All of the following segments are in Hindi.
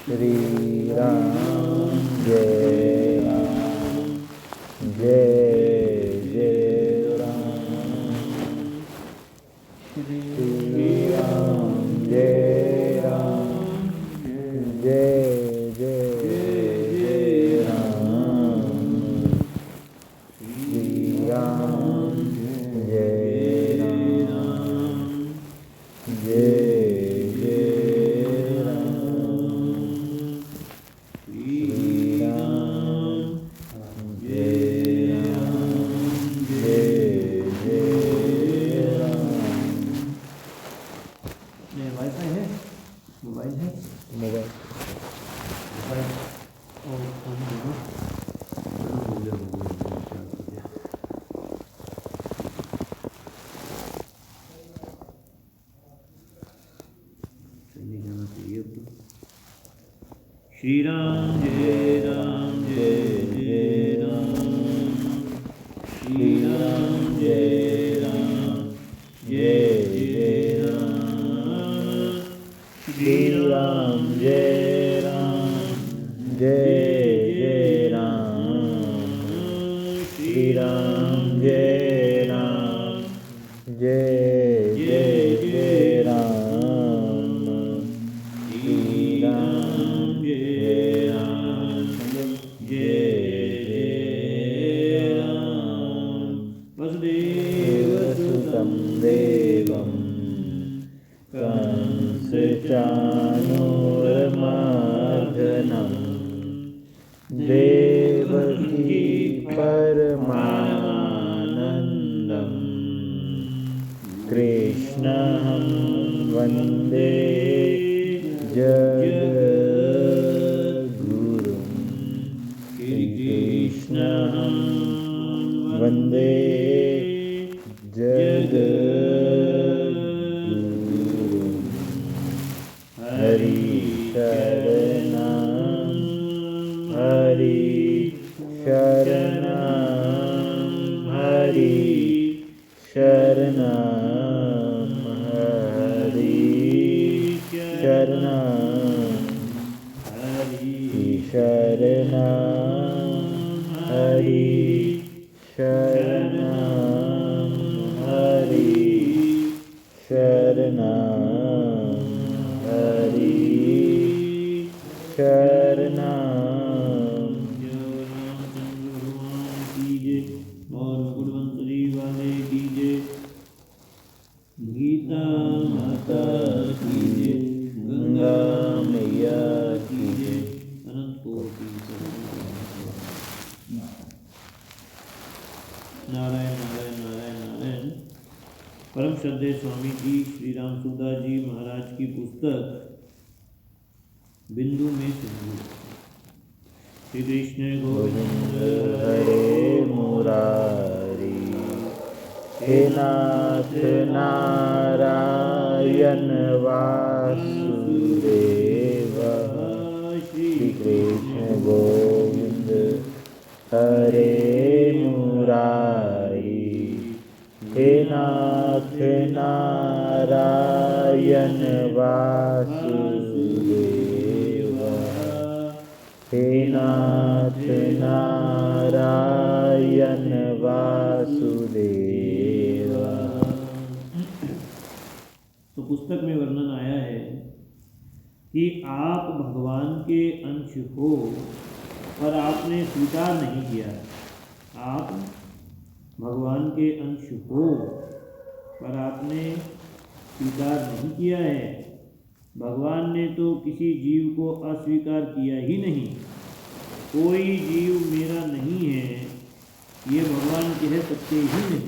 श्री राम जय राम जय जय राम श्री राम जय राम जय जय राम श्री राम जय राम जय श्री राम जय राम जय जय राम श्री राम जय राम जय जय राम श्री राम जय राम जय जय राम श्री राम जय राम जय जय राम श्री राम जय राम जय जय राम वसुदेव सुतं देवं कंसचाणूरमर्दनं देवकी परमानन्दं कृष्णं वन्दे जगद्गुरुं श्रीकृष्णं वन्दे जगद्गुरुं हरिशरणं हरिशरणं हरिशरणं गीता माता की जय, गंगा मैया की जय, अनंत कोटि नारायण नारायण नारायण नारायण। परम श्रद्धेय स्वामी जी श्री राम सुखदास जी महाराज की पुस्तक बिंदु में सिंधु। श्री कृष्ण गोविंद हरे मुरारी हे नाथ नारायण वासुदेव श्री कृष्ण गोविंद हरे मुरारी हे नाथ नारायण वासुदेव हे नाथ नारायण वासुदेव। तो पुस्तक में वर्णन आया है कि आप भगवान के अंश हो पर आपने स्वीकार नहीं किया। आप भगवान के अंश हो पर आपने स्वीकार नहीं किया है। भगवान ने तो किसी जीव को अस्वीकार किया ही नहीं। कोई जीव मेरा नहीं है ये भगवान कह सकते ही नहीं।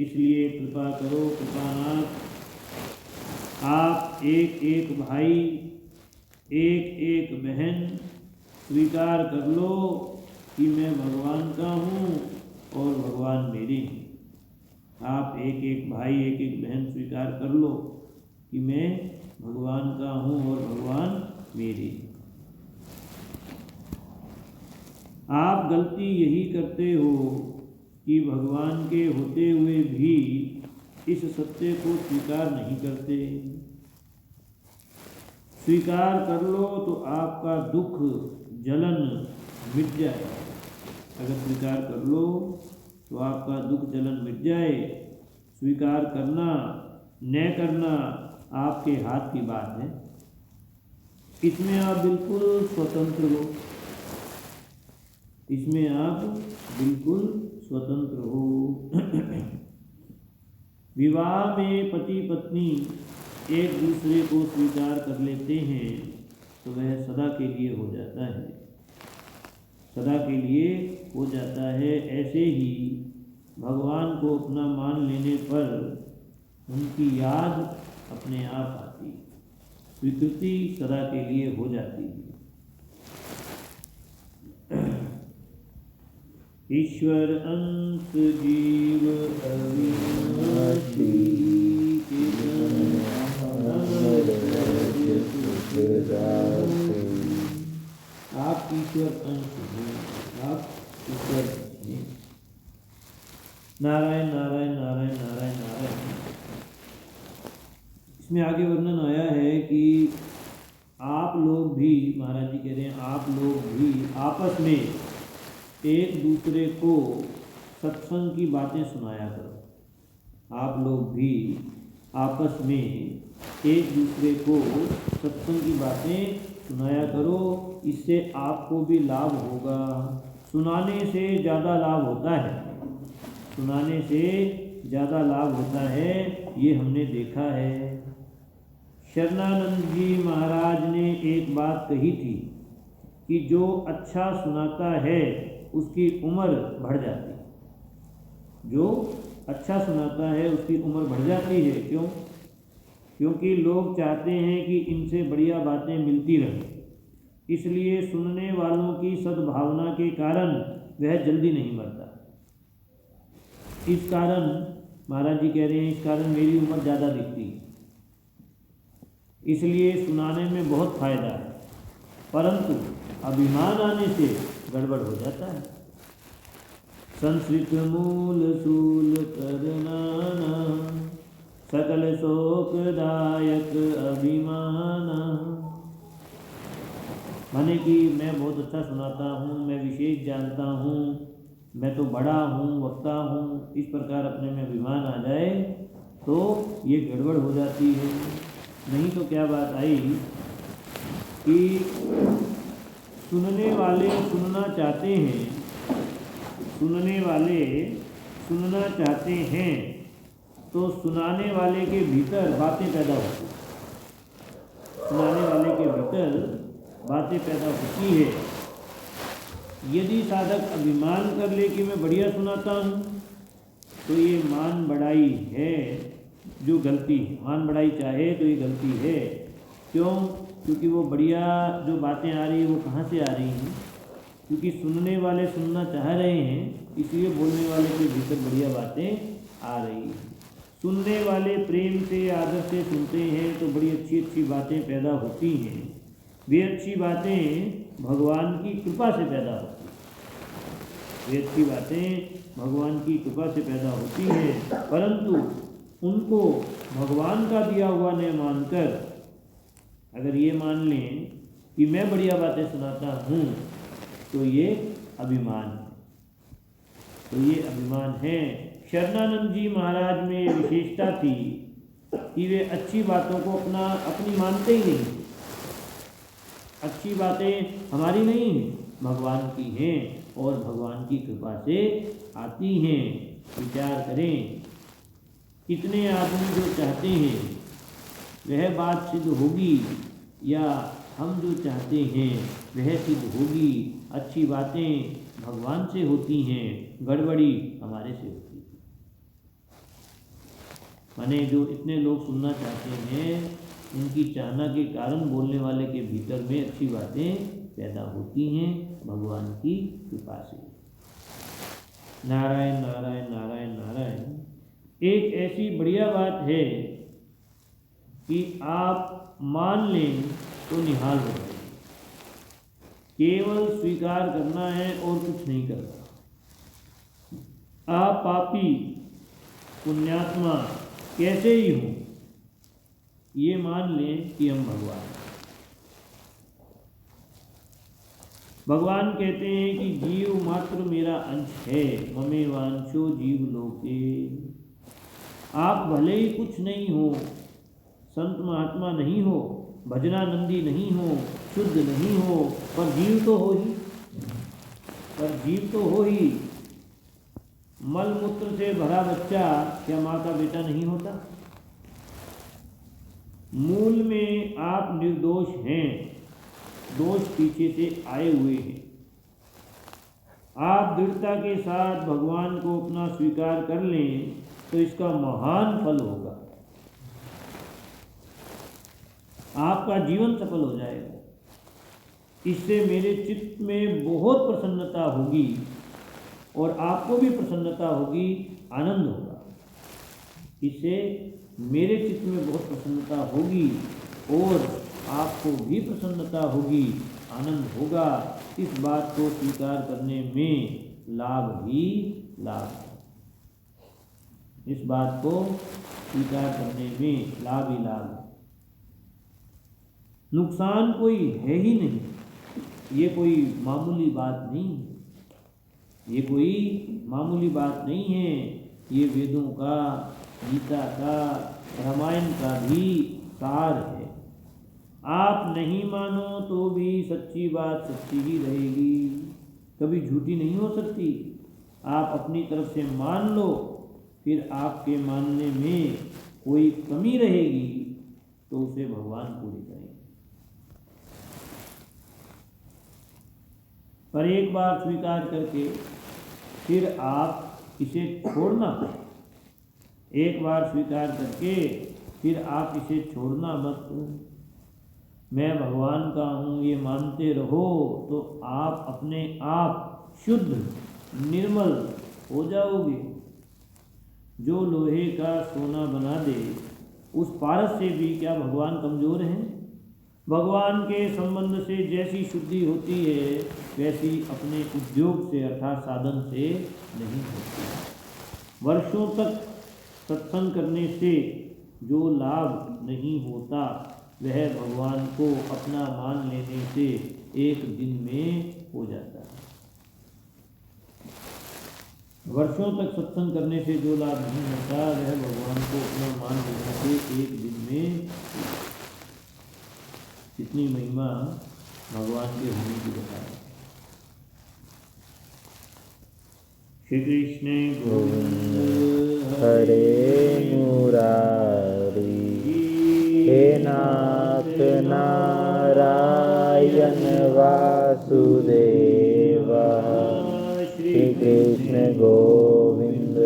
इसलिए कृपा करो कृपानाथ, आप एक एक भाई एक एक बहन स्वीकार कर लो कि मैं भगवान का हूँ और भगवान मेरे हैं। आप एक एक भाई एक एक बहन स्वीकार कर लो कि मैं भगवान का हूँ और भगवान मेरे। आप गलती यही करते हो कि भगवान के होते हुए भी इस सत्य को स्वीकार नहीं करते। स्वीकार कर लो तो आपका दुख जलन मिट जाए। अगर स्वीकार कर लो तो आपका दुख जलन मिट जाए। स्वीकार करना न करना आपके हाथ की बात है। इसमें आप बिल्कुल स्वतंत्र हो। इसमें आप बिल्कुल स्वतंत्र हो। विवाह में पति पत्नी एक दूसरे को स्वीकार कर लेते हैं तो वह सदा के लिए हो जाता है। सदा के लिए हो जाता है। ऐसे ही भगवान को अपना मान लेने पर उनकी याद अपने आप आती है। स्वीकृति सदा के लिए हो जाती है। ईश्वर अंश जीव अविनाशी आप ईश्वर अंश हैं। आप ईश्वर हैं। नारायण नारायण नारायण नारायण नारायण। इसमें आगे वर्णन आया है कि आप लोग भी, महाराज जी कह रहे हैं, आप लोग भी आपस में एक दूसरे को सत्संग की बातें सुनाया करो। आप लोग भी आपस में एक दूसरे को सत्संग की बातें सुनाया करो। इससे आपको भी लाभ होगा। सुनाने से ज़्यादा लाभ होता है। सुनाने से ज़्यादा लाभ होता है, ये हमने देखा है। शरणानंद जी महाराज ने एक बात कही थी कि जो अच्छा सुनाता है उसकी उम्र बढ़ जाती है। जो अच्छा सुनाता है उसकी उम्र बढ़ जाती है। क्यों? क्योंकि लोग चाहते हैं कि इनसे बढ़िया बातें मिलती रहें। इसलिए सुनने वालों की सद्भावना के कारण वह जल्दी नहीं मरता। इस कारण महाराज जी कह रहे हैं, इस कारण मेरी उम्र ज़्यादा दिखती है। इसलिए सुनाने में बहुत फ़ायदा है, परंतु अभिमान आने से गड़बड़ हो जाता है। संस्कृत मूल सूल करनाना सकल शोकदायक अभिमाना। माने कि मैं बहुत अच्छा सुनाता हूँ, मैं विशेष जानता हूँ, मैं तो बड़ा हूँ, वक्ता हूँ, इस प्रकार अपने में अभिमान आ जाए तो ये गड़बड़ हो जाती है। नहीं तो क्या बात आई कि सुनने वाले सुनना चाहते हैं, सुनने वाले सुनना चाहते हैं तो सुनाने वाले के भीतर बातें पैदा होती हैं। सुनाने वाले के भीतर बातें पैदा होती है। यदि साधक अभिमान कर ले कि मैं बढ़िया सुनाता हूँ तो ये मान बढ़ाई है जो गलती है। मान बढ़ाई चाहे तो ये गलती है। क्यों? क्योंकि वो बढ़िया जो बातें आ रही है वो कहाँ से आ रही हैं? क्योंकि सुनने वाले सुनना चाह रहे हैं, इसलिए बोलने वाले के भीतर बढ़िया बातें आ रही हैं। सुनने वाले प्रेम से आदर से सुनते हैं तो बड़ी अच्छी अच्छी बातें पैदा होती हैं। वे अच्छी बातें भगवान की कृपा से पैदा होती हैं। वे अच्छी बातें भगवान की कृपा से पैदा होती हैं, परंतु उनको भगवान का दिया हुआ न मानकर अगर ये मान लें कि मैं बढ़िया बातें सुनाता हूँ तो ये अभिमान है। तो ये अभिमान है। शरणानंद जी महाराज में विशेषता थी कि वे अच्छी बातों को अपनी मानते ही नहीं। अच्छी बातें हमारी नहीं हैं, भगवान की हैं और भगवान की कृपा से आती हैं। विचार करें, कितने आदमी जो चाहते हैं वह बात सिद्ध होगी या हम जो चाहते हैं वह सिद्ध होगी। अच्छी बातें भगवान से होती हैं, गड़बड़ी हमारे से होती है। माने जो इतने लोग सुनना चाहते हैं उनकी चाहना के कारण बोलने वाले के भीतर में अच्छी बातें पैदा होती हैं भगवान की कृपा से। नारायण नारायण नारायण नारायण। एक ऐसी बढ़िया बात है कि आप मान लें तो निहाल हो जाए। केवल स्वीकार करना है और कुछ नहीं करना। आप पापी पुण्यात्मा कैसे ही हों, ये मान लें कि हम भगवान हैं। भगवान कहते हैं कि जीव मात्र मेरा अंश है, ममे वांशो जीव लोके। आप भले ही कुछ नहीं हो, संत महात्मा नहीं हो, भजनानंदी नहीं हो, शुद्ध नहीं हो, पर जीव तो हो ही, पर जीव तो हो ही। मल मूत्र से भरा बच्चा क्या माँ का बेटा नहीं होता? मूल में आप निर्दोष हैं, दोष पीछे से आए हुए हैं। आप दृढ़ता के साथ भगवान को अपना स्वीकार कर लें तो इसका महान फल होगा, आपका जीवन सफल हो जाएगा। इससे मेरे चित्त में बहुत प्रसन्नता होगी और आपको भी प्रसन्नता होगी, आनंद होगा। इससे मेरे चित्त में बहुत प्रसन्नता होगी और आपको भी प्रसन्नता होगी, आनंद होगा। इस बात को स्वीकार करने में लाभ ही लाभ है। इस बात को स्वीकार करने में लाभ ही लाभ है, नुकसान कोई है ही नहीं। ये कोई मामूली बात नहीं है, ये कोई मामूली बात नहीं है। ये वेदों का, गीता का, रामायण का भी सार है। आप नहीं मानो तो भी सच्ची बात सच्ची ही रहेगी, कभी झूठी नहीं हो सकती। आप अपनी तरफ से मान लो, फिर आपके मानने में कोई कमी रहेगी तो उसे भगवान पूरी करेंगे। पर एक बार स्वीकार करके फिर आप इसे छोड़ना, एक बार स्वीकार करके फिर आप इसे छोड़ना मत। मैं भगवान का हूँ ये मानते रहो तो आप अपने आप शुद्ध निर्मल हो जाओगे। जो लोहे का सोना बना दे, उस पारस से भी क्या भगवान कमज़ोर हैं? भगवान के संबंध से जैसी शुद्धि होती है वैसी अपने उद्योग से अर्थात साधन से नहीं होती। वर्षों तक सत्संग करने से जो लाभ नहीं होता वह भगवान को अपना मान लेने से एक दिन में हो जाता है। वर्षों तक सत्संग करने से जो लाभ नहीं होता वह भगवान को अपना मान लेने से एक दिन में। इतनी महिमा भगवान के होने की बताया। श्री कृष्ण गोविंद हरे मुरारी, हे नाथ नारायण वासुदेव। श्री कृष्ण गोविंद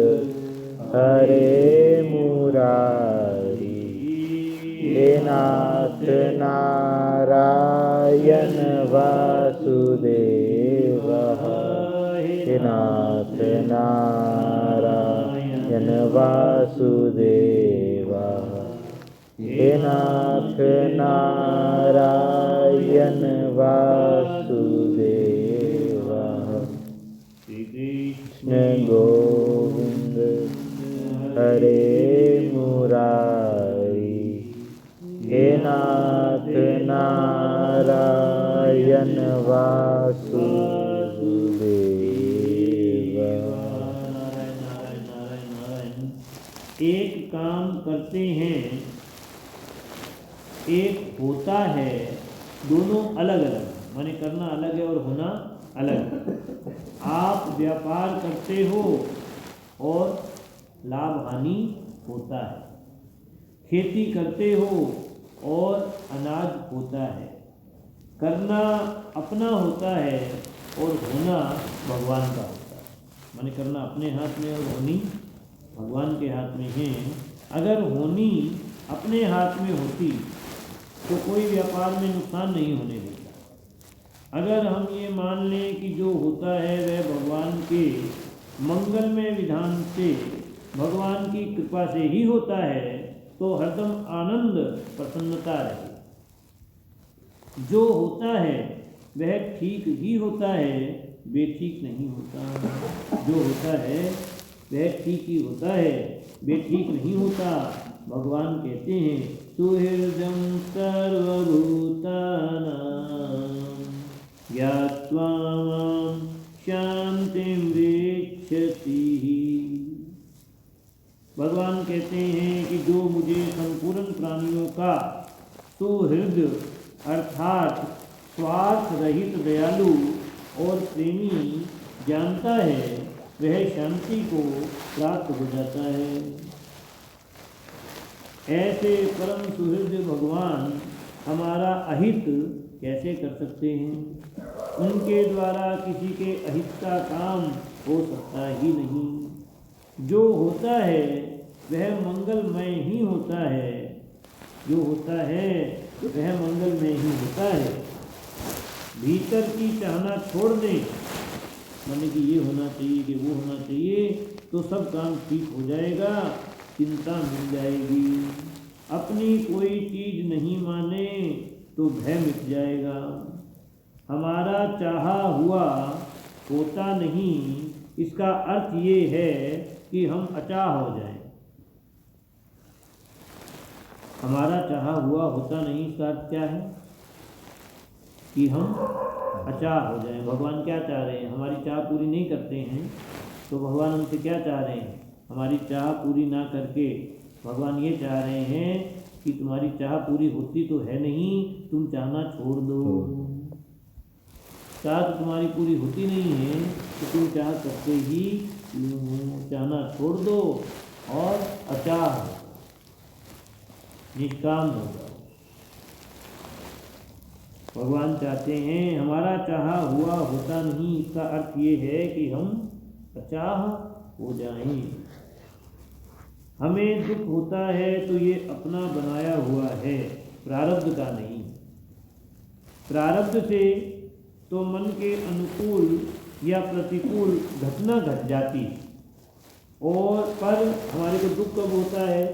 हरे मुरारी, हे नाथ नारायण वासुदेव। हे नाथ नारायण वासुदेव। हे नाथ नारायण वासुदेव। श्री कृष्ण कृष्ण गोविंद हरे मुरारी, हे नाथ नारायण वासुदेव। नारायण। एक काम करते हैं, एक होता है, दोनों अलग अलग, माने करना अलग है और होना अलग है। आप व्यापार करते हो और लाभ हानि होता है, खेती करते हो और अनाज होता है। करना अपना होता है और होना भगवान का होता है। माने करना अपने हाथ में और होनी भगवान के हाथ में है। अगर होनी अपने हाथ में होती तो कोई व्यापार में नुकसान नहीं होने देता। अगर हम ये मान लें कि जो होता है वह भगवान के मंगलमय विधान से, भगवान की कृपा से ही होता है, तो हरदम आनंद प्रसन्नता रहे। जो होता है वह ठीक ही होता है, बेठीक नहीं होता। जो होता है वह ठीक ही होता है, बेठीक नहीं होता। भगवान कहते हैं सुहृदं सर्वभूतानां ज्ञात्वा कहते हैं कि जो मुझे संपूर्ण प्राणियों का सुहृद अर्थात स्वार्थ रहित दयालु और प्रेमी जानता है वह शांति को प्राप्त हो जाता है। ऐसे परम सुहृद भगवान हमारा अहित कैसे कर सकते हैं? उनके द्वारा किसी के अहित का काम हो सकता ही नहीं। जो होता है वह मंगलमय ही होता है, जो होता है वह मंगलमय ही होता है। भीतर की चाहना छोड़ दें, माने कि ये होना चाहिए कि वो होना चाहिए, तो सब काम ठीक हो जाएगा, चिंता मिल जाएगी। अपनी कोई चीज़ नहीं माने तो भय मिट जाएगा। हमारा चाहा हुआ होता नहीं, इसका अर्थ ये है कि हम अचाह हो जाएं। हमारा चाहा हुआ होता नहीं, इसका अर्थ क्या है? कि हम अचाह हो जाएं। भगवान क्या चाह रहे हैं? हमारी चाह पूरी नहीं करते हैं तो भगवान हमसे क्या चाह रहे हैं? हमारी चाह पूरी ना करके भगवान ये चाह रहे हैं कि तुम्हारी चाह पूरी होती तो है नहीं, तुम चाहना छोड़ दो। चाह तो तुम्हारी पूरी होती नहीं है तो तुम चाह करते ही चाहना छोड़ दो और अचाह निष्काम हो जाओ। भगवान चाहते हैं हमारा चाहा हुआ होता नहीं, इसका अर्थ ये है कि हम अचाह हो जाएं। हमें दुख होता है तो ये अपना बनाया हुआ है, प्रारब्ध का नहीं। प्रारब्ध से तो मन के अनुकूल या प्रतिकूल घटना घट जाती, और पर हमारे को दुख कब होता है?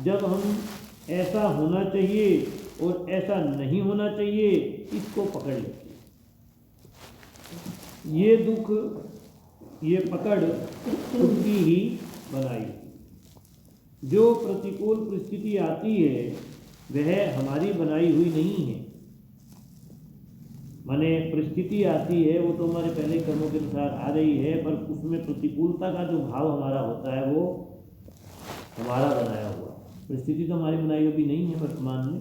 जब हम ऐसा होना चाहिए और ऐसा नहीं होना चाहिए इसको पकड़ लेते। ये दुख, ये पकड़ उनकी ही बनाई। जो प्रतिकूल परिस्थिति आती है वह हमारी बनाई हुई नहीं है। माने परिस्थिति आती है वो तो हमारे पहले कर्मों के अनुसार आ रही है, पर उसमें प्रतिकूलता का जो भाव हमारा होता है वो हमारा बनाया हुआ। परिस्थिति तो हमारी बनाई हुई नहीं है वर्तमान में,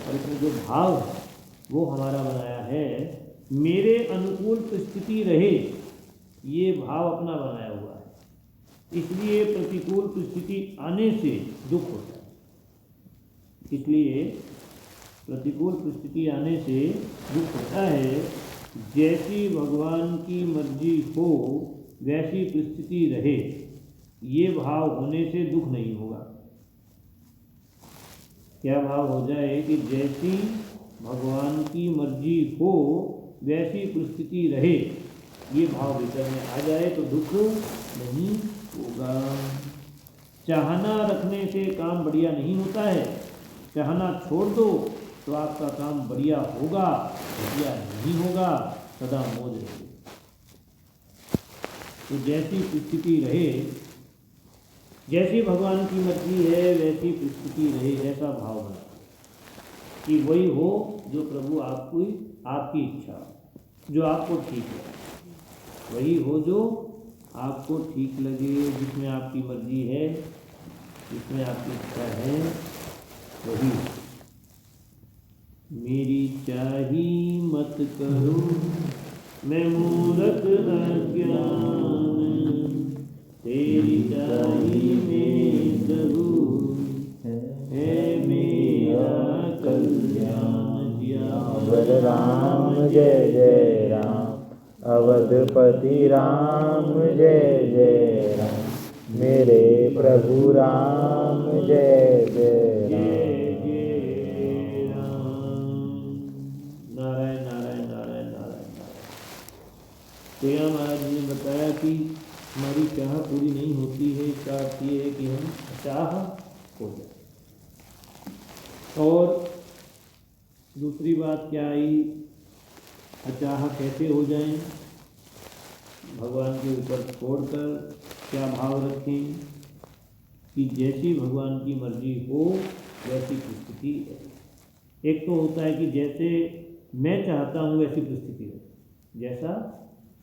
और इसमें जो भाव है वो हमारा बनाया है। मेरे अनुकूल परिस्थिति रहे, ये भाव अपना बनाया हुआ है, इसलिए प्रतिकूल परिस्थिति आने से दुख होता है। इसलिए प्रतिकूल परिस्थिति आने से दुख होता है। जैसी भगवान की मर्जी हो वैसी परिस्थिति रहे, ये भाव होने से दुख नहीं होगा। क्या भाव हो जाए कि जैसी भगवान की मर्जी हो वैसी परिस्थिति रहे, ये भाव भीतर में आ जाए तो दुख नहीं होगा। चाहना रखने से काम बढ़िया नहीं होता है, चाहना छोड़ दो तो आपका काम बढ़िया होगा, बढ़िया नहीं होगा, सदा मौज रहे। तो जैसी परिस्थिति रहे, जैसी भगवान की मर्जी है वैसी परिस्थिति रहे, ऐसा भाव बना कि वही हो जो प्रभु आपको, आपकी इच्छा, जो आपको ठीक है वही हो, जो आपको ठीक लगे, जिसमें आपकी मर्जी है, जिसमें आपकी इच्छा है वही। मेरी चाही मत करो मैं मूरख अज्ञान, तेरी चाही में करूँ है मेरा कल्याण। अवध राम जय जय राम, अवधपति राम जय जय राम, मेरे प्रभु राम जय जय राम। नारायण नारायण नारायण नारायण। तो यहाँ महाराज जी ने बताया कि हमारी चाह पूरी नहीं होती है, इसका अर्थ ये है कि हम चाह हो जाए। और दूसरी बात क्या आई, अचाह कैसे हो जाएं? भगवान के ऊपर छोड़कर क्या भाव रखें कि जैसी भगवान की मर्जी हो वैसी परिस्थिति है। एक तो होता है कि जैसे मैं चाहता हूँ वैसी परिस्थिति रहे, जैसा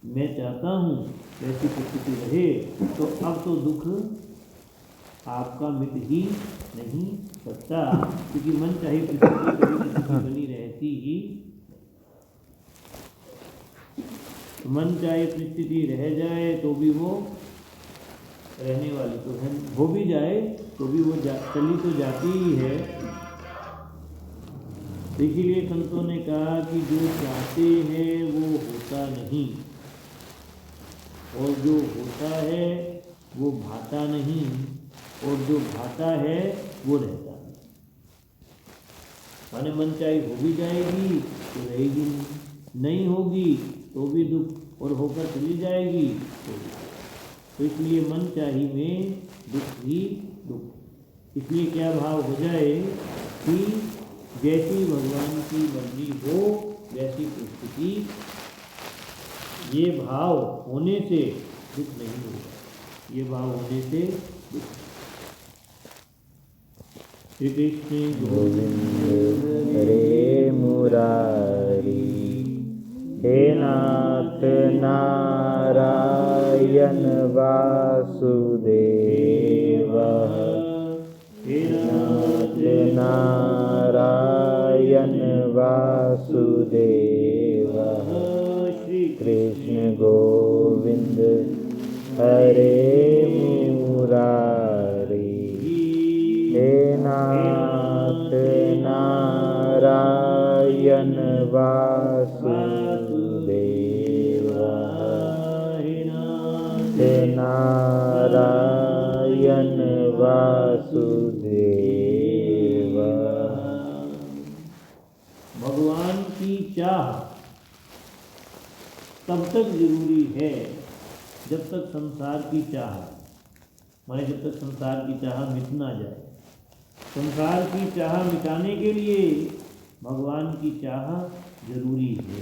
मैं चाहता हूँ वैसी परिस्थिति रहे, तो अब तो दुख आपका मिट ही नहीं सकता, क्योंकि मन चाहे परिस्थिति कभी किसी की बनी रहती ही, मन चाहे परिस्थिति रह जाए तो भी वो रहने वाली तो है, हो भी जाए तो भी वो चली तो जाती ही है। इसीलिए संतों ने कहा कि जो चाहते हैं वो होता नहीं, और जो होता है वो भाता नहीं, और जो भाता है वो रहता है। माने मन चाहे हो भी जाएगी तो रहेगी नहीं होगी तो भी दुख, और होकर चली जाएगी तो इसलिए मन चाही में दुख ही दुख। इसलिए क्या भाव हो जाए कि जैसी भगवान की मर्जी हो वैसी परिस्थिति, ये भाव होने से दुख नहीं होगा, ये भाव होने से दुख। श्री कृष्ण गोविंद हरे मुरारी, हे नाथ नारायण वासुदेव, हे नाथ नारायण वासुदेव, श्री कृष्ण गोविंद हरे मुरारी, हे नाथ नारायण वासुदेव, हे नारायण वासुदेव। भगवान की चाह तब तक जरूरी है जब तक संसार की चाह, माने जब तक संसार की चाह मिट ना जाए। संसार की चाह मिटाने के लिए भगवान की चाह जरूरी है।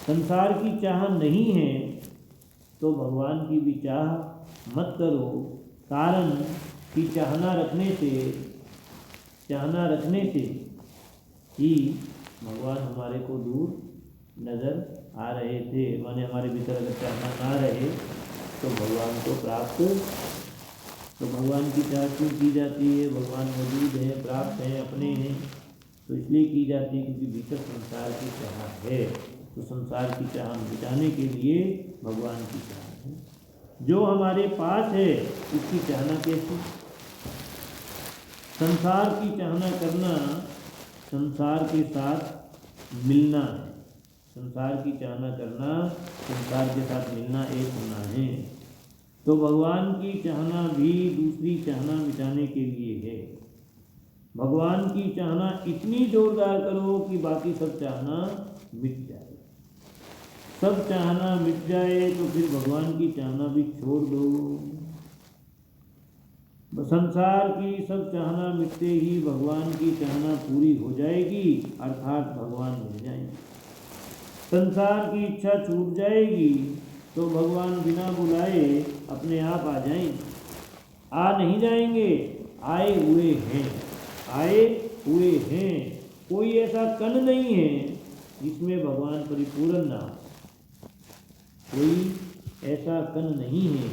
संसार की चाह नहीं है तो भगवान की भी चाह मत करो, कारण कि चाहना रखने से ही भगवान हमारे को दूर नज़र आ रहे थे। माने हमारे भीतर अगर चाहना ना रहे तो भगवान को प्राप्त, तो भगवान की चाह क्यों की जाती है? भगवान मौजूद है, प्राप्त हैं, अपने हैं, तो इसलिए की जाती है क्योंकि भीतर संसार की चाह है। तो संसार की चाह मिटाने के लिए भगवान की चाह है। जो हमारे पास है उसकी चाहना कैसी? संसार की चाहना करना संसार के साथ मिलना है। संसार की चाहना करना संसार के साथ मिलना, एक होना है। तो भगवान की चाहना भी दूसरी चाहना मिटाने के लिए है। भगवान की चाहना इतनी जोरदार करो कि बाकी सब चाहना मिट जाए। सब चाहना मिट जाए तो फिर भगवान की चाहना भी छोड़ दो। संसार की सब चाहना मिटते ही भगवान की चाहना पूरी हो जाएगी, अर्थात भगवान मिल जाएंगे। संसार की इच्छा छूट जाएगी तो भगवान बिना बुलाए अपने आप आ जाएंगे। आ नहीं जाएंगे, आए हुए हैं, आए हुए हैं। कोई ऐसा कण नहीं है जिसमें भगवान परिपूर्ण ना हो। कोई ऐसा कण नहीं है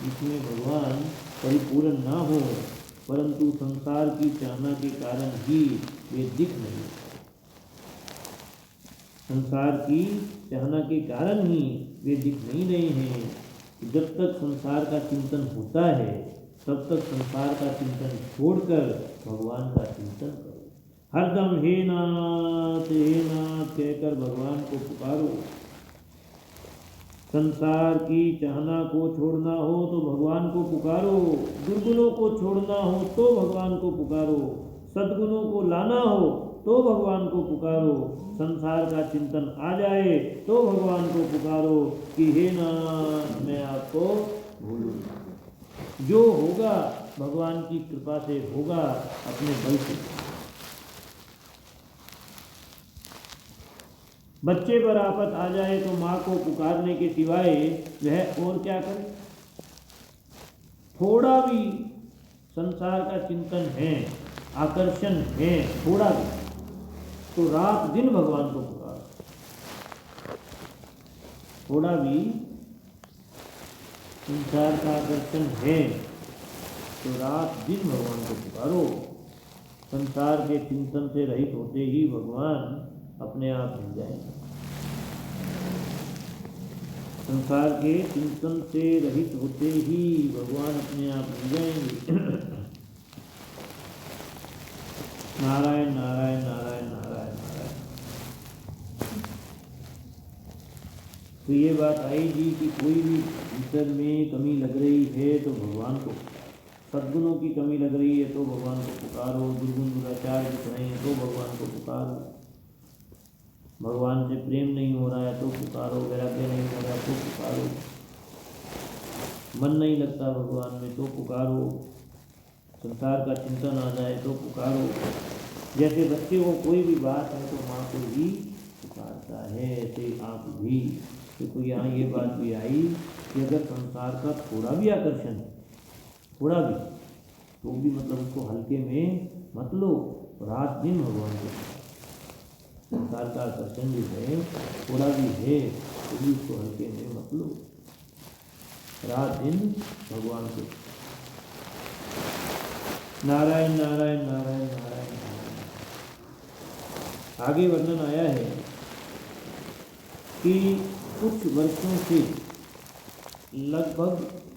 जिसमें भगवान परिपूर्ण ना हो, परंतु संसार की चाहना के कारण ही वे दिख नहीं। संसार की चाहना के कारण ही वे दिख नहीं रहे हैं। जब तक संसार का चिंतन होता है तब तक संसार का चिंतन छोड़कर भगवान का चिंतन करो। हरदम हे नाथ कहकर भगवान को पुकारो। संसार की चाहना को छोड़ना हो तो भगवान को पुकारो। दुर्गुणों को छोड़ना हो तो भगवान को पुकारो। सद्गुणों को लाना हो तो भगवान को पुकारो। संसार का चिंतन आ जाए तो भगवान को पुकारो कि हे नाथ मैं आपको भूलूं। जो होगा भगवान की कृपा से होगा, अपने बल से। बच्चे पर आफत आ जाए तो माँ को पुकारने के सिवाय वह और क्या करे? थोड़ा भी संसार का चिंतन है, आकर्षण है, थोड़ा भी, तो रात दिन भगवान को पुकारो। थोड़ा भी संसार का आकर्षण है तो रात दिन भगवान को पुकारो। संसार के चिंतन से रहित होते ही भगवान अपने आप मिल जाएंगे। संसार के चिंतन से रहित होते ही भगवान अपने आप मिल जाएंगे। नारायण नारायण नारायण नारायण नारायण। तो ये बात आई जी कि कोई भी भीतर में कमी लग रही है तो भगवान को, सद्गुणों की कमी लग रही है तो भगवान को पुकारो, दुर्गुण दुराचार दिख रहे हैं तो भगवान को पुकारो, भगवान से प्रेम नहीं हो रहा है तो पुकारो, वैराग्य नहीं हो रहा है तो पुकारो, मन नहीं लगता भगवान में तो पुकारो, संसार का चिंतन आ जाए तो पुकारो। जैसे बच्चे को कोई भी बात है तो माँ को ही पुकारता है, ऐसे आप भी। देखो यहाँ ये बात भी आई कि अगर संसार का थोड़ा भी आकर्षण है, थोड़ा भी, तो भी मतलब उसको हल्के में मत लो, रात दिन भगवान को। संसार का आकर्षण भी है, थोड़ा भी है, तो भी उसको हल्के में मत लो, रात दिन भगवान को। नारायण नारायण नारायण नारायण नारायण। आगे वर्णन आया है कि कुछ वर्षों से, लगभग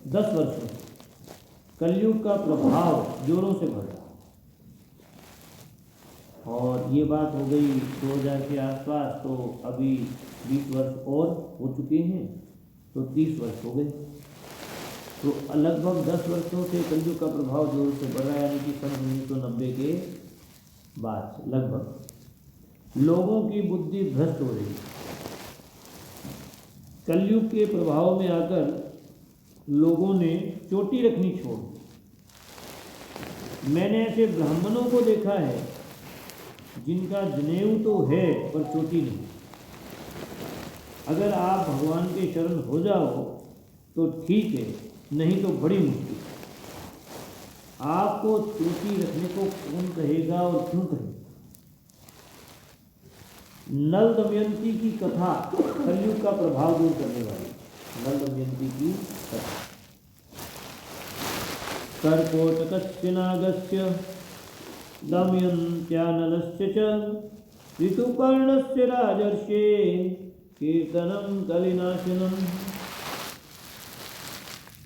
10 वर्षों से कलयुग का प्रभाव जोरों से बढ़ रहा है। और ये बात हो गई 2000 के आसपास, तो अभी 20 वर्ष और हो चुके हैं, तो 30 वर्ष हो गए। तो लगभग 10 वर्षों से कलयुग का प्रभाव जोर से बढ़ रहा है, यानी कि सन 1990 के बाद से लगभग लोगों की बुद्धि भ्रष्ट हो रही है। कलयुग के प्रभाव में आकर लोगों ने चोटी रखनी छोड़ दी। मैंने ऐसे ब्राह्मणों को देखा है जिनका जनेऊ तो है पर चोटी नहीं। अगर आप भगवान के शरण हो जाओ तो ठीक है, नहीं तो बड़ी मुश्किल। आपको चोटी रखने को कौन कहेगा और क्यों कहेगा? नल दमयंती की कथा कलयुग का प्रभाव दूर करने वाली। नल दमयंती की कथा। कर्कोटकस्य नागस्य दमयन्त्या नलस्य च ऋतुपर्णस्य राजर्षे कीर्तनं कलिनाशनम।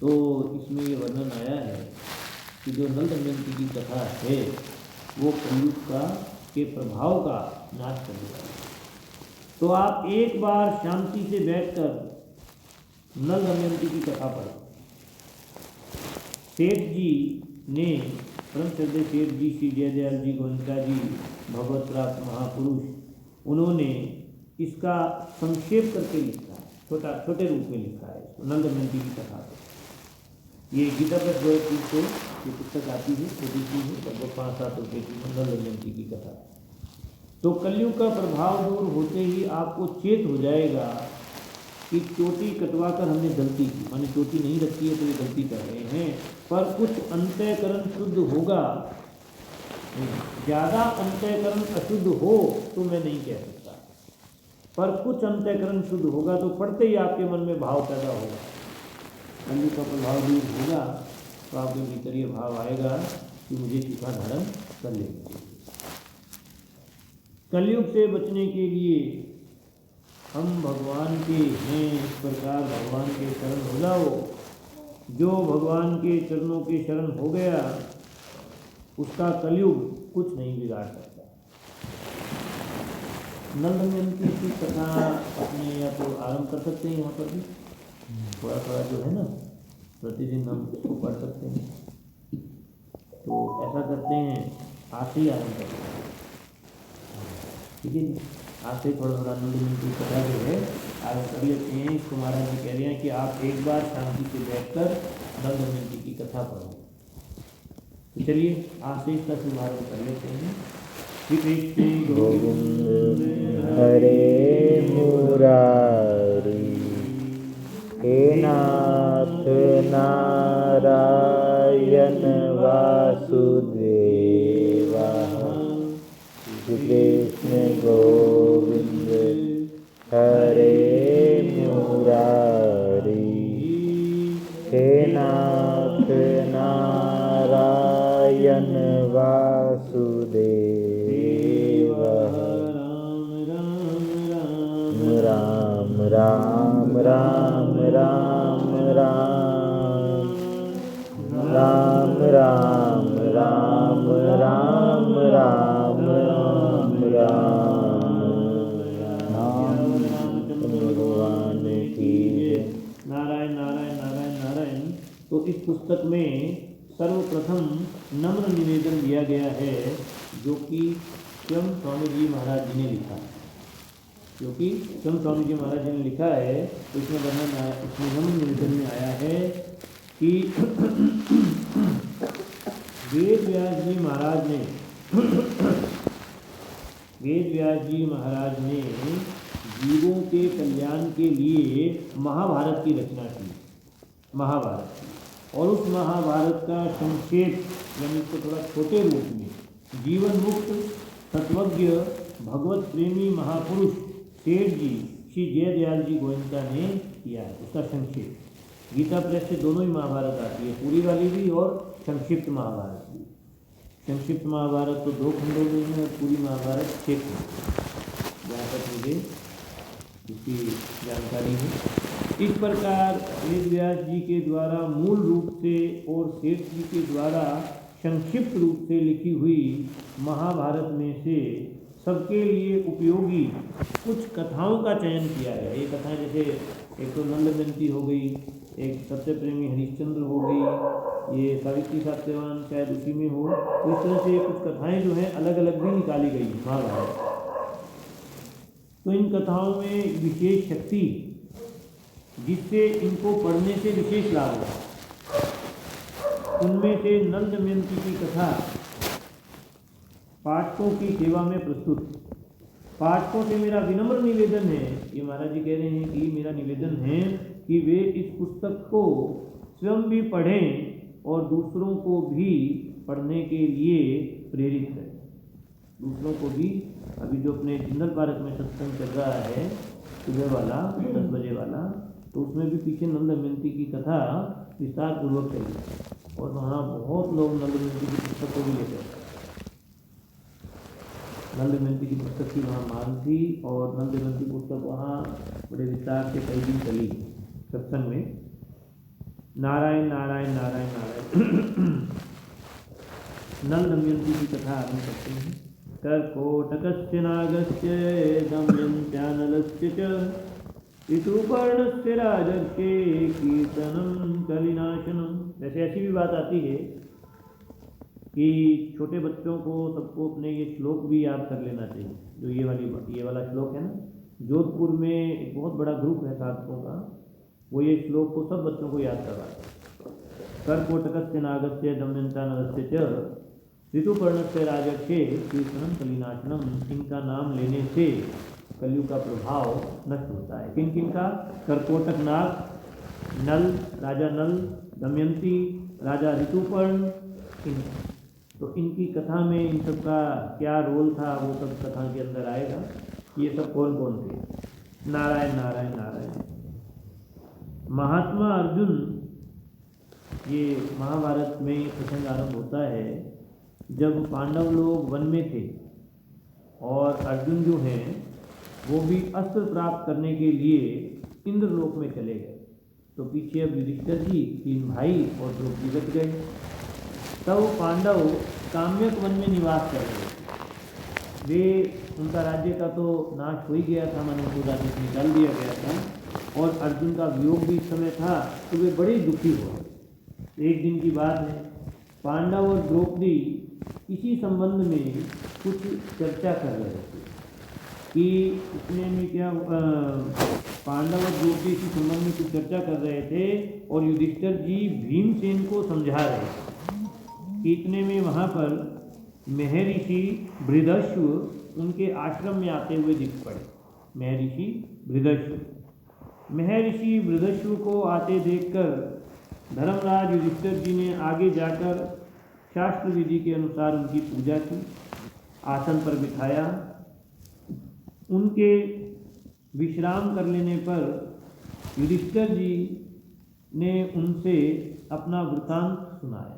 तो इसमें ये वर्णन आया है कि जो नल दमयंती की कथा है वो कलयुग का के प्रभाव का नाश करने वाली। तो आप एक बार शांति से बैठकर नल दमयंती की कथा पढ़ो। सेठ जी ने, परम श्रद्धेय सेठ जी श्री जयदयाल जी गोविंदा जी भगवत प्राप्त महापुरुष, उन्होंने इसका संक्षेप करके लिखा है, छोटे रूप में लिखा है नल दमयंती की कथा को। ये गीता प्रेस गोरखपुर से ये पुस्तक आती है, छोटी सी है, लगभग 5-7 रुपये की नल दमयंती की कथा। तो कलयुग का प्रभाव दूर होते ही आपको चेत हो जाएगा कि चोटी कटवा कर हमने गलती की, माने चोटी नहीं रखी है तो ये गलती कर रहे हैं। पर कुछ अंतःकरण शुद्ध होगा, ज़्यादा अंतःकरण अशुद्ध हो तो मैं नहीं कह सकता, पर कुछ अंतःकरण शुद्ध होगा तो पढ़ते ही आपके मन में भाव पैदा होगा। कलयुग का प्रभाव दूर होगा तो आपके भीतर ये भाव आएगा कि मुझे टीका धारण कर लेना चाहिए। कलयुग से बचने के लिए हम भगवान के हैं, इस प्रकार भगवान के शरण हो जाओ। जो भगवान के चरणों के शरण हो गया उसका कलयुग कुछ नहीं बिगाड़ सकता। नल दमयंती की कथा अपने या तो आरंभ कर सकते हैं, यहाँ पर भी थोड़ा थोड़ा जो है ना प्रतिदिन हम इसको पढ़ सकते हैं। तो ऐसा करते हैं, आज से ही आरंभ करते हैं, ठीक है जी। आज से थोड़ा थोड़ा नल दमयंती की कथा जो है आरंभ कर लेते हैं। इसको महाराज जी कह रहे हैं कि आप एक बार शांति से बैठकर नल दमयंती की कथा पढ़ो। तो चलिए आज से इसका शुभारंभ कर लेते हैं। श्री कृष्ण गोविंद हरे मुरारी, हे नाथ नारायण वासुदेवा, श्री कृष्ण गोविंद हरे मुरारी, हे नाथ नारायण राम राम राम राम राम राम राम राम राम राम भगवान की जय। नारायण नारायण नारायण नारायण। तो इस पुस्तक में सर्वप्रथम नम्र निवेदन दिया गया है, जो कि स्वयं स्वामी जी महाराज जी ने लिखा है। लिखा है। तो इसमें वर्णन आया, इसमें नम्र निवेदन में आया है कि वेद व्यास जी महाराज ने जीवों के कल्याण के लिए महाभारत की रचना की, और उस महाभारत का संक्षेप यानी इसको थोड़ा छोटे रूप में जीवन मुक्त तत्वज्ञ भगवत प्रेमी महापुरुष सेठ जी श्री जयदयाल जी गोयनका ने किया है। उसका संक्षेप गीता प्रेस से दोनों ही महाभारत आती है, पूरी वाली भी और संक्षिप्त महाभारत भी। संक्षिप्त महाभारत तो 2 खंडों में है और पूरी महाभारत 6 खंड, जहाँ तक मुझे इसकी जानकारी है। इस प्रकार वेद व्यास जी के द्वारा मूल रूप से और सेठ जी के द्वारा संक्षिप्त रूप से लिखी हुई महाभारत में से सबके लिए उपयोगी कुछ कथाओं का चयन किया गया। ये कथाएं जैसे एक तो नल दमयंती हो गई, एक सत्य प्रेमी हरिश्चंद्र हो गई, ये सावित्री सत्यवान शायद उसी में हो। तो इस तरह से कुछ कथाएं जो हैं अलग अलग भी निकाली गई महाभारत। तो इन कथाओं में विशेष शक्ति, जिससे इनको पढ़ने से विशेष लाभ होगा, उनमें से नल दमयंती की कथा पाठकों की सेवा में प्रस्तुत। पाठकों से मेरा विनम्र निवेदन है, ये महाराज जी कह रहे हैं कि मेरा निवेदन है कि वे इस पुस्तक को स्वयं भी पढ़ें और दूसरों को भी पढ़ने के लिए प्रेरित करें। दूसरों को भी, अभी जो अपने जिंदल पार्क में सत्संग चल रहा है सुबह वाला 10 बजे वाला, तो उसमें भी पीछे नल दमयंती की कथा विस्तार पूर्वक चली और वहाँ बहुत लोग नल दमयंती की पुस्तक को भी लेते हैं। नल दमयंती की पुस्तक की वहाँ मांग थी और नल दमयंती पुस्तक वहाँ बड़े विस्तार से कई दिन चली सत्संग में। नारायण नारायण नारायण नारायण। नल दमयंती की कथा आरंभ करते हैं। कर्कोटकस्य नागस्य दमयन्त्यानलस्य च ऋतुपर्णस्य राजर्षे कीर्तनं कलिनाशनम। वैसे ऐसी भी बात आती है कि छोटे बच्चों को सबको अपने ये श्लोक भी याद कर लेना चाहिए। जो ये वाला श्लोक है ना, जोधपुर में एक बहुत बड़ा ग्रुप है साधकों का, वो ये श्लोक को सब बच्चों को याद करवाते हैं। कर्कोटकस्य नागस्य दमयन्त्यानलस्य च ऋतुपर्णस्य राजर्षे कीर्तनं कलिनाशनम। इनका नाम लेने से कलयुग का प्रभाव नष्ट होता है। किन किन का? कर्कोटक नाग, नल राजा नल, दमयंती राजा ऋतुपर्ण। तो इनकी कथा में इन सब का क्या रोल था वो सब कथा के अंदर आएगा। ये सब कौन कौन थे? नारायण नारायण नारायण। महात्मा अर्जुन, ये महाभारत में प्रसंग आरंभ होता है जब पांडव लोग वन में थे और अर्जुन जो हैं वो भी अस्त्र प्राप्त करने के लिए इंद्रलोक में चले गए। तो पीछे अब युधिष्ठिर जी, 3 भाई और द्रौपदी बच गए। तब पांडव काम्यक वन में निवास कर रहे थे। वे, उनका राज्य का तो नाश हो ही गया था, मन उनको राज्य से निकाल दिया गया था और अर्जुन का वियोग भी इस समय था, तो वे बड़े दुखी हुए। एक दिन की बात है, पांडव और द्रौपदी इसी संबंध में कुछ चर्चा कर रहे थे कि इसमें में क्या, पांडव और द्रौपदी इसी संबंध में कुछ चर्चा कर रहे थे और युधिष्ठिर जी भीमसेन को समझा रहे थे। इतने में वहाँ पर महर्षि बृहदश्व उनके आश्रम में आते हुए दिख पड़े। महर्षि बृहदश्व को आते देखकर धर्मराज युधिष्ठिर जी ने आगे जाकर शास्त्र विधि के अनुसार उनकी पूजा की, आसन पर बिठाया। उनके विश्राम कर लेने पर युधिष्ठिर जी ने उनसे अपना वृत्तांत सुनाया।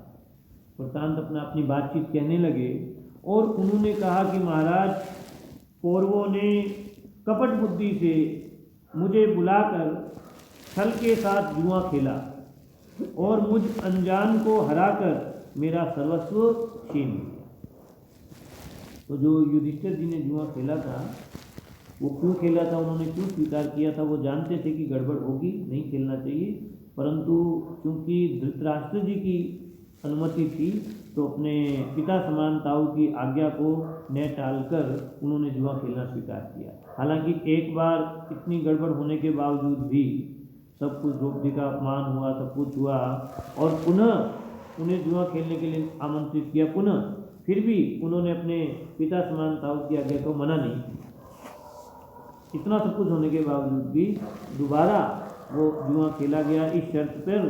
अपनी बातचीत कहने लगे और उन्होंने कहा कि महाराज, कौरवों ने कपट बुद्धि से मुझे बुलाकर छल के साथ जुआ खेला और मुझ अनजान को हराकर मेरा सर्वस्व छीन लिया। तो जो युधिष्ठिर जी ने जुआ खेला था वो क्यों खेला था, उन्होंने क्यों स्वीकार किया था? वो जानते थे कि गड़बड़ होगी, नहीं खेलना चाहिए, परंतु क्योंकि धृतराष्ट्र जी की अनुमति थी तो अपने पिता समान ताऊ की आज्ञा को न टालकर उन्होंने जुआ खेलना स्वीकार किया। हालांकि एक बार इतनी गड़बड़ होने के बावजूद भी सब कुछ, द्रौपदी का अपमान हुआ, सब कुछ हुआ और पुनः उन्हें जुआ खेलने के लिए आमंत्रित किया पुनः, फिर भी उन्होंने अपने पिता समान ताऊ की आज्ञा को मना नहीं किया। इतना सब कुछ होने के बावजूद भी दोबारा वो जुआ खेला गया इस शर्त पर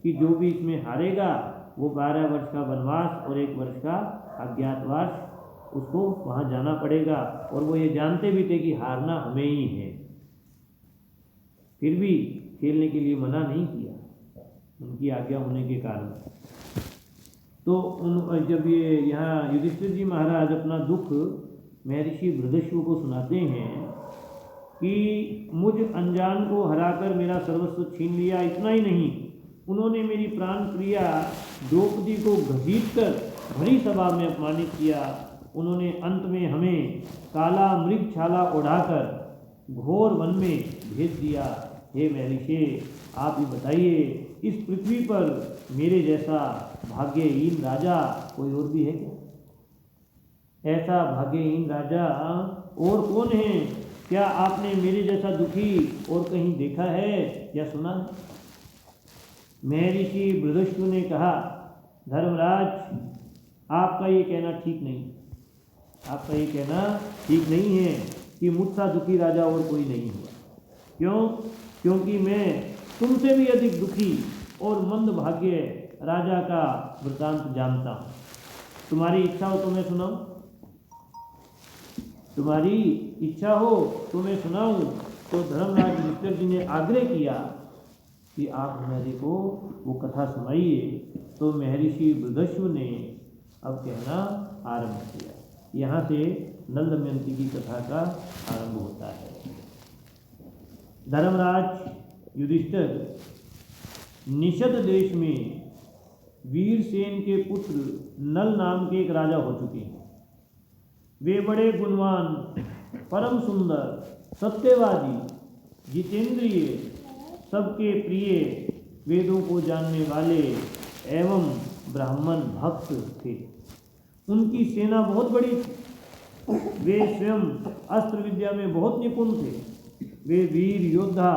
कि जो भी इसमें हारेगा वो 12 वर्ष का वनवास और 1 वर्ष का अज्ञातवास उसको वहाँ जाना पड़ेगा। और वो ये जानते भी थे कि हारना हमें ही है, फिर भी खेलने के लिए मना नहीं किया उनकी आज्ञा होने के कारण। तो जब ये यहाँ युधिष्ठिर जी महाराज अपना दुख महर्षि बृहदश्व को सुनाते हैं कि मुझ अनजान को हराकर मेरा सर्वस्व छीन लिया, इतना ही नहीं, उन्होंने मेरी प्राण प्रिया द्रौपदी को घसीटकर भरी सभा में अपमानित किया। उन्होंने अंत में हमें काला मृग छाला ओढ़ाकर घोर वन में भेज दिया। हे महर्षि, आप ही बताइए, इस पृथ्वी पर मेरे जैसा भाग्यहीन राजा कोई और भी है क्या? ऐसा भाग्यहीन राजा और कौन है? क्या आपने मेरे जैसा दुखी और कहीं देखा है या सुना? महर्षि बृहदश्व ने कहा, धर्मराज, आपका ये कहना ठीक नहीं, आपका ये कहना ठीक नहीं है कि मुझसा दुखी राजा और कोई नहीं हुआ। क्यों? क्योंकि मैं तुमसे भी अधिक दुखी और मंदभाग्य राजा का वृतांत जानता हूँ। तुम्हारी इच्छा हो तो मैं सुनाऊँ? तुम्हारी इच्छा हो तो मैं सुनाऊँ? तो धर्मराज युधिष्ठिर जी ने आग्रह किया कि आप मेरे को वो कथा सुनाइए। तो महर्षि बृहदश्व ने अब कहना आरंभ किया। यहाँ से नल दमयंती की कथा का आरंभ होता है। धर्मराज युधिष्ठिर निषद देश में वीरसेन के पुत्र नल नाम के एक राजा हो चुके हैं। वे बड़े गुणवान, परम सुंदर, सत्यवादी, जितेंद्रिय, सबके प्रिय, वेदों को जानने वाले एवं ब्राह्मण भक्त थे। उनकी सेना बहुत बड़ी थी। वे स्वयं अस्त्र विद्या में बहुत निपुण थे। वे वीर योद्धा,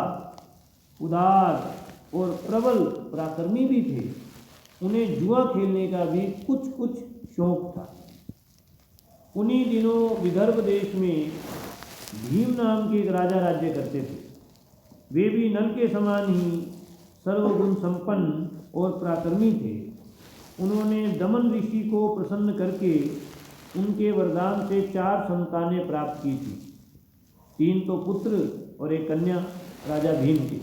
उदार और प्रबल पराक्रमी भी थे। उन्हें जुआ खेलने का भी कुछ कुछ शौक था। उन्हीं दिनों विदर्भ देश में भीम नाम के एक राजा राज्य करते थे। वे भी नल के समान ही सर्वगुण संपन्न और पराक्रमी थे। उन्होंने दमन ऋषि को प्रसन्न करके उनके वरदान से 4 संतानें प्राप्त की थी। 3 तो पुत्र और 1 कन्या राजा भीम के।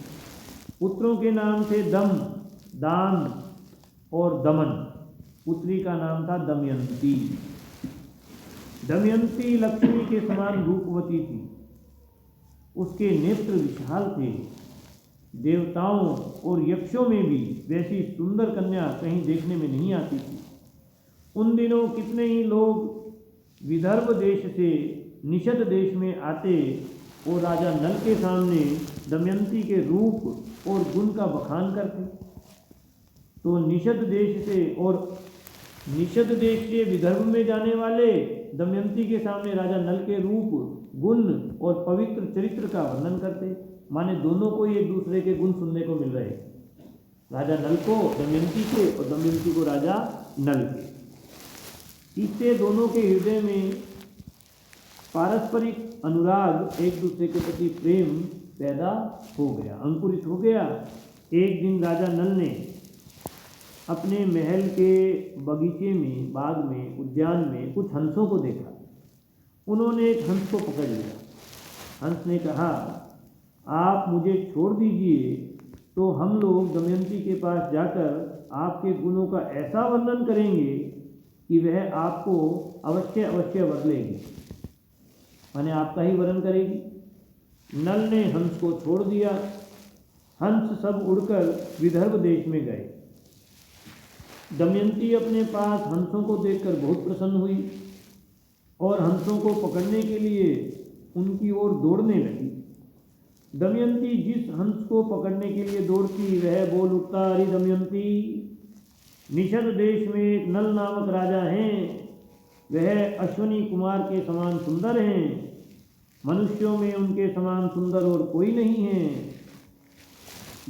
पुत्रों के नाम थे दम, दान और दमन। पुत्री का नाम था दमयंती। दमयंती लक्ष्मी के समान रूपवती थी। उसके नेत्र विशाल थे। देवताओं और यक्षों में भी वैसी सुंदर कन्या कहीं देखने में नहीं आती थी। उन दिनों कितने ही लोग विदर्भ देश से निषद देश में आते और राजा नल के सामने दमयंती के रूप और गुण का बखान करते। तो निषद देश से विदर्भ में जाने वाले दमयंती के सामने राजा नल के रूप, गुण और पवित्र चरित्र का वर्णन करते। माने दोनों को ही एक दूसरे के गुण सुनने को मिल रहे, राजा नल को दमयंती के और दमयंती को राजा नल के। इससे दोनों के हृदय में पारस्परिक अनुराग, एक दूसरे के प्रति प्रेम पैदा हो गया, अंकुरित हो गया। एक दिन राजा नल ने अपने महल के बगीचे में, बाग में, उद्यान में कुछ हंसों को देखा। उन्होंने एक हंस को पकड़ लिया। हंस ने कहा, आप मुझे छोड़ दीजिए तो हम लोग दमयंती के पास जाकर आपके गुणों का ऐसा वर्णन करेंगे कि वह आपको अवश्य अवश्य वर लेगी, माने आपका ही वर्णन करेगी। नल ने हंस को छोड़ दिया। हंस सब उड़कर विदर्भ देश में गए। दमयंती अपने पास हंसों को देखकर बहुत प्रसन्न हुई और हंसों को पकड़ने के लिए उनकी ओर दौड़ने लगी। दमयंती जिस हंस को पकड़ने के लिए दौड़ती वह बोल उठता, अरे दमयंती, निषद देश में एक नल नामक राजा हैं, वह अश्वनी कुमार के समान सुंदर हैं, मनुष्यों में उनके समान सुंदर और कोई नहीं है।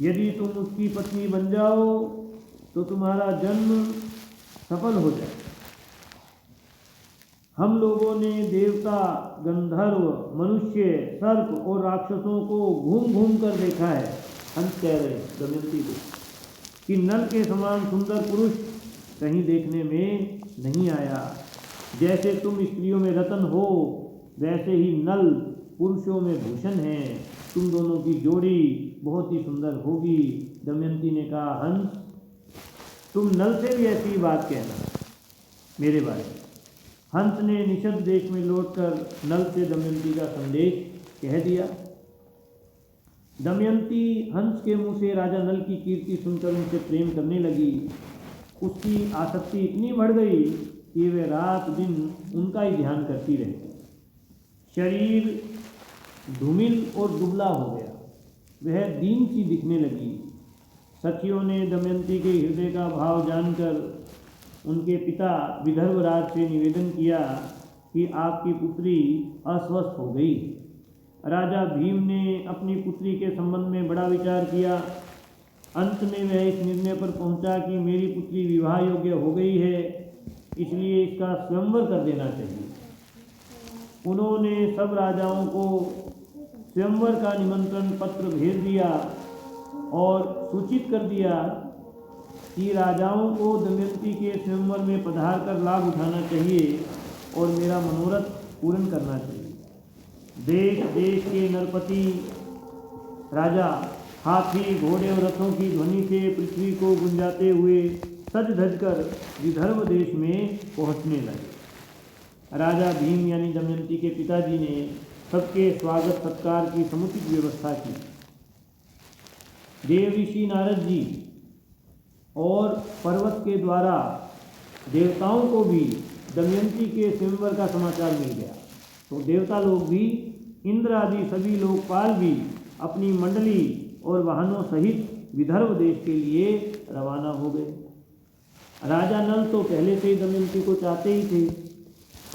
यदि तुम उसकी पत्नी बन जाओ तो तुम्हारा जन्म सफल हो जाए। हम लोगों ने देवता, गंधर्व, मनुष्य, सर्प और राक्षसों को घूम घूम कर देखा है। हंस कह रहे दमयंती को कि नल के समान सुंदर पुरुष कहीं देखने में नहीं आया। जैसे तुम स्त्रियों में रत्न हो वैसे ही नल पुरुषों में भूषण है। तुम दोनों की जोड़ी बहुत ही सुंदर होगी। दमयंती ने कहा, हंस, तुम नल से भी ऐसी बात कहना मेरे बारे में। हंस ने निषद देश में लौटकर नल से दमयंती का संदेश कह दिया। दमयंती हंस के मुंह से राजा नल की कीर्ति सुनकर उनसे प्रेम करने लगी। उसकी आसक्ति इतनी बढ़ गई कि वह रात दिन उनका ही ध्यान करती रही। शरीर धूमिल और दुबला हो गया, वह दीन सी दिखने लगी। सखियों ने दमयंती के हृदय का भाव जानकर उनके पिता विदर्भराज से निवेदन किया कि आपकी पुत्री अस्वस्थ हो गई। राजा भीम ने अपनी पुत्री के संबंध में बड़ा विचार किया। अंत में वह इस निर्णय पर पहुंचा कि मेरी पुत्री विवाह योग्य हो गई है, इसलिए इसका स्वयंवर कर देना चाहिए। उन्होंने सब राजाओं को स्वयंवर का निमंत्रण पत्र भेज दिया और सूचित कर दिया कि राजाओं को दमयंती के स्वयंवर में पधार कर लाभ उठाना चाहिए और मेरा मनोरथ पूर्ण करना चाहिए। देश देश के नरपति राजा हाथी, घोड़े और रथों की ध्वनि से पृथ्वी को गुंजाते हुए सज धज कर विदर्भ देश में पहुंचने लगे। राजा भीम यानी दमयंती के पिताजी ने सबके स्वागत सत्कार की समुचित व्यवस्था की। देव ऋषि नारद जी और पर्वत के द्वारा देवताओं को भी दमयंती के स्वयंवर का समाचार मिल गया, तो देवता लोग भी, इंद्र आदि सभी लोकपाल भी अपनी मंडली और वाहनों सहित विदर्भ देश के लिए रवाना हो गए। राजा नल तो पहले से ही दमयंती को चाहते ही थे,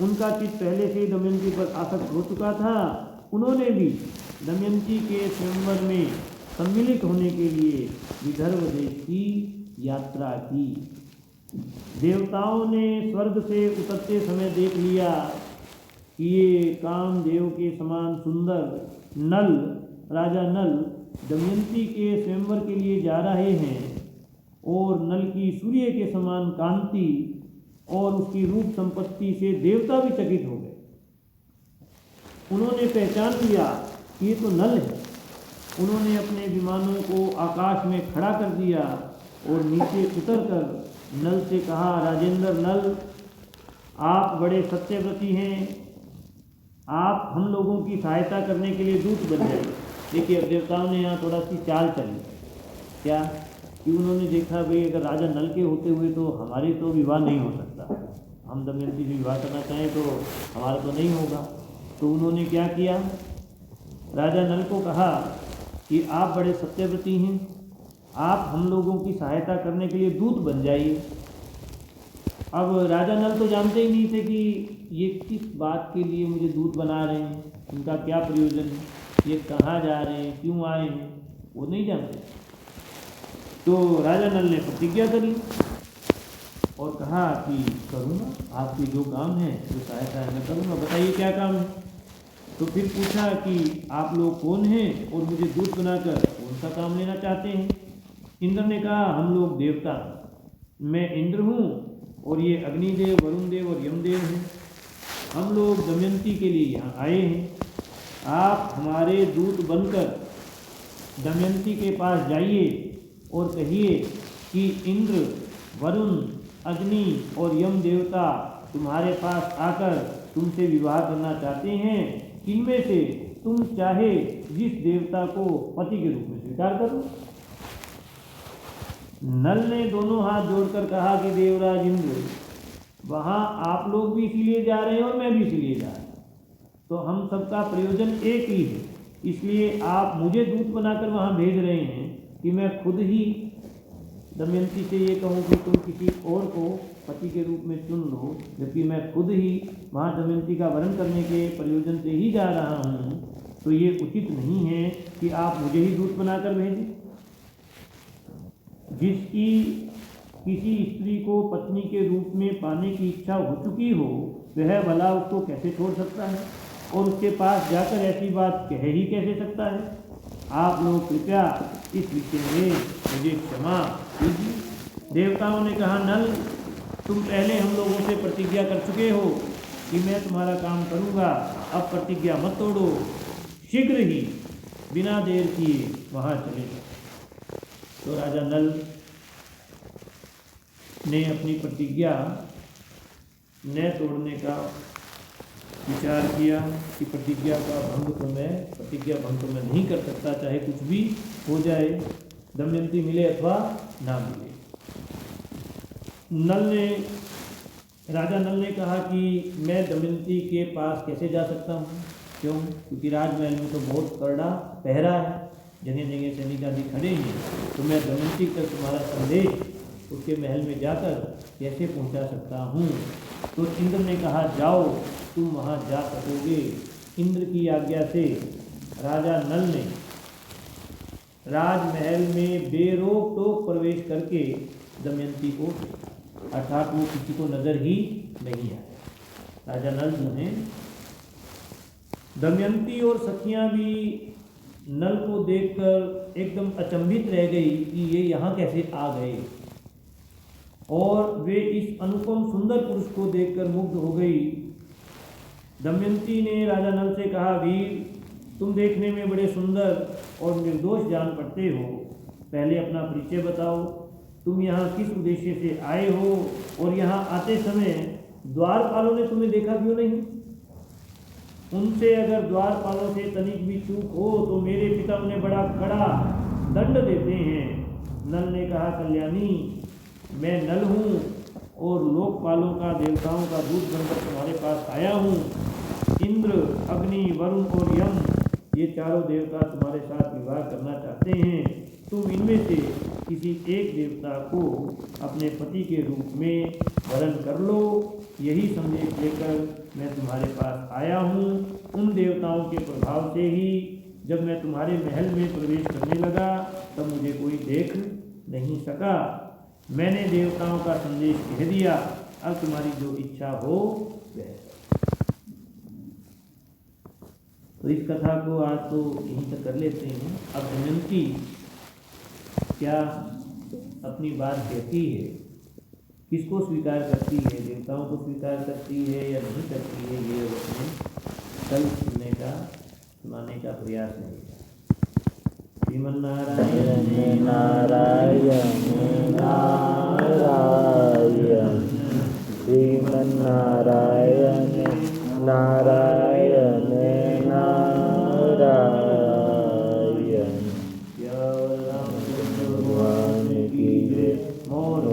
उनका चित्त पहले से ही दमयंती पर आसक्त हो चुका था। उन्होंने भी दमयंती के स्वयंवर में सम्मिलित होने के लिए विदर्भ देश की यात्रा की। देवताओं ने स्वर्ग से उतरते समय देख लिया कि ये कामदेव के समान सुंदर नल, राजा नल दमयंती के स्वयंवर के लिए जा रहे हैं और नल की सूर्य के समान कांति और उसकी रूप संपत्ति से देवता भी चकित हो गए। उन्होंने पहचान लिया कि ये तो नल है। उन्होंने अपने विमानों को आकाश में खड़ा कर दिया और नीचे उतरकर नल से कहा, राजेंद्र नल, आप बड़े सत्यव्रती हैं, आप हम लोगों की सहायता करने के लिए दूत बन जाइए। देखिए, अब देवताओं ने यहाँ थोड़ा सी चाल चली। क्या कि उन्होंने देखा, भाई अगर राजा नल के होते हुए तो हमारे तो विवाह नहीं हो सकता, हम दमयंती से विवाह करना चाहें तो हमारा तो नहीं होगा। तो उन्होंने क्या किया, राजा नल को कहा कि आप बड़े सत्यव्रती हैं, आप हम लोगों की सहायता करने के लिए दूत बन जाइए। अब राजा नल तो जानते ही नहीं थे कि ये किस बात के लिए मुझे दूत बना रहे हैं, उनका क्या प्रयोजन है, ये कहाँ जा रहे हैं, क्यों आए हैं, वो नहीं जानते। तो राजा नल ने प्रतिज्ञा करी और कहा कि करूँगा, आपकी जो काम है, जो सहायता है मैं करूँगा, बताइए क्या काम है। तो फिर पूछा कि आप लोग कौन हैं और मुझे दूत बनाकर कौन सा काम लेना चाहते हैं। इंद्र ने कहा, हम लोग देवता, मैं इंद्र हूँ और ये अग्निदेव, वरुण देव और यमदेव हैं। हम लोग दमयंती के लिए यहाँ आए हैं। आप हमारे दूत बनकर दमयंती के पास जाइए और कहिए कि इंद्र, वरुण, अग्नि और यम देवता तुम्हारे पास आकर तुमसे विवाह करना चाहते हैं। इनमें से तुम चाहे जिस देवता को पति के रूप में स्वीकार कर लो। नल ने दोनों हाथ जोड़कर कहा कि देवराज इंद्र, वहाँ आप लोग भी इसीलिए जा रहे हैं और मैं भी इसीलिए जा रहा हूँ, तो हम सबका प्रयोजन एक ही है, इसलिए आप मुझे दूत बनाकर वहाँ भेज रहे हैं कि मैं खुद ही दमयंती से ये कहूँ कि तुम किसी और को पति के रूप में चुन लो, जबकि मैं खुद ही वहाँ दमयंती का वरण करने के प्रयोजन से ही जा रहा हूँ, तो ये उचित नहीं है कि आप मुझे ही दूत बनाकर भेजें। जिसकी किसी स्त्री को पत्नी के रूप में पाने की इच्छा हो चुकी हो, वह भला उसको कैसे छोड़ सकता है और उसके पास जाकर ऐसी बात कह ही कैसे सकता है। आप लोग कृपया इस विषय में मुझे क्षमा कीजिए। देवताओं ने कहा, नल, तुम पहले हम लोगों से प्रतिज्ञा कर चुके हो कि मैं तुम्हारा काम करूँगा, अब प्रतिज्ञा मत तोड़ो, शीघ्र ही बिना देर किए वहाँ चले जाओ। तो राजा नल ने अपनी प्रतिज्ञा न तोड़ने का विचार किया कि प्रतिज्ञा भंग तो मैं नहीं कर सकता, चाहे कुछ भी हो जाए, दमयंती मिले अथवा ना मिले। राजा नल ने कहा कि मैं दमयंती के पास कैसे जा सकता हूँ, क्यों? क्योंकि राजमहल में तो बहुत करड़ा पहरा है, जगह जगह सैनिक आदि खड़े हैं, तो मैं दमयंती तक तुम्हारा संदेश उसके महल में जाकर कैसे पहुँचा सकता हूँ। तो इंद्र ने कहा, जाओ, तुम वहाँ जा सकोगे। इंद्र की आज्ञा से राजा नल ने राजमहल में बेरोक टोक प्रवेश करके दमयंती को, अर्थात वो किसी को नजर ही नहीं आया। राजा नल जो हैं, दमयंती और सखियां भी नल को देखकर एकदम अचंभित रह गई कि ये यहाँ कैसे आ गए, और वे इस अनुपम सुंदर पुरुष को देखकर मुग्ध हो गई। दमयंती ने राजा नल से कहा, वीर, तुम देखने में बड़े सुंदर और निर्दोष जान पड़ते हो, पहले अपना परिचय बताओ, तुम यहाँ किस उद्देश्य से आए हो और यहाँ आते समय द्वारपालों ने तुम्हें देखा क्यों नहीं? उनसे अगर द्वारपालों से तनिक भी चूक हो तो मेरे पिता उन्हें बड़ा कड़ा दंड देते हैं। नल ने कहा, कल्याणी, मैं नल हूँ और लोकपालों का, देवताओं का दूत बनकर तुम्हारे पास आया हूँ। इंद्र, अग्नि, वरुण और यम, ये चारों देवता तुम्हारे साथ विवाह करना चाहते हैं। तुम इनमें से किसी एक देवता को अपने पति के रूप में वरण कर लो। यही संदेश लेकर मैं तुम्हारे पास आया हूँ। उन देवताओं के प्रभाव से ही जब मैं तुम्हारे महल में प्रवेश करने लगा तब मुझे कोई देख नहीं सका। मैंने देवताओं का संदेश कह दिया, अब तुम्हारी जो इच्छा हो वह। तो इस कथा को आज तो यहीं तक कर लेते हैं। अब दमयंती क्या अपनी बात कहती है, किसको स्वीकार करती है, देवताओं को स्वीकार करती है या नहीं करती है, ये अपने कल सुनाने का प्रयास करेगा। श्रीमन्नारायण नारायण नारायण, श्रीमन्नारायण नारायण नारायण। भगवान की जय, मोर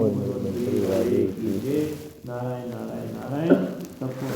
की जय। नारायण नारायण नारायण सबको